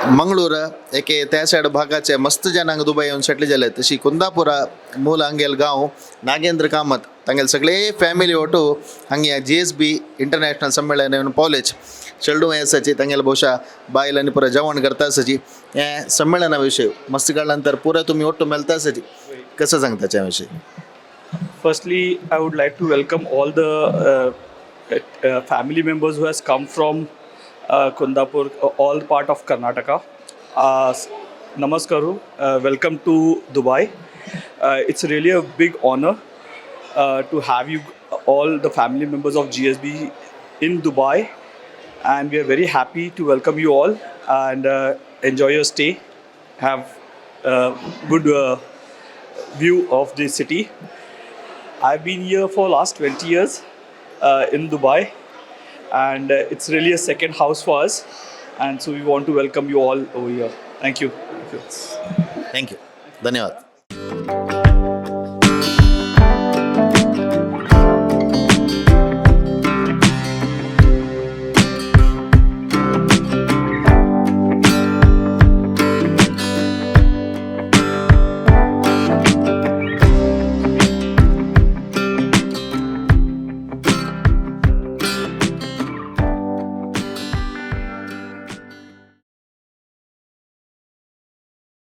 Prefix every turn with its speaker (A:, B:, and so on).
A: मंगळूर एके त्या सायड भागाचे मस्त जनांक दुबय येऊन सेटल झाले तशी कुंदापुरा मूल हांगेल गांव नागेंद्र कामत तांगेल सगळे फॅमिली ओटू हांगे GSB इंटरनॅशनल संमेलन येऊन पावलेच चेडू आसाची तांगेल भोवशा बायल आनी पुरा जेवण करता आसाची हे संमेलना विशयी मस्त काळानंतर पुरा तुम्ही ओट्टू मेळता आसाची कसं सांगता त्या विषयी.
B: Firstly, I would like to welcome all the family members who has come from Kundapur, all part of Karnataka. Namaskaru, welcome to Dubai. It's really a big honor to have you all the family members of GSB in Dubai, and we are very happy to welcome you all and enjoy your stay. Have a good view of the city. I've been here for last 20 years in Dubai, and it's really a second house for us, and so we want to welcome you all over here. Thank you.
A: Thank you धन्यवाद.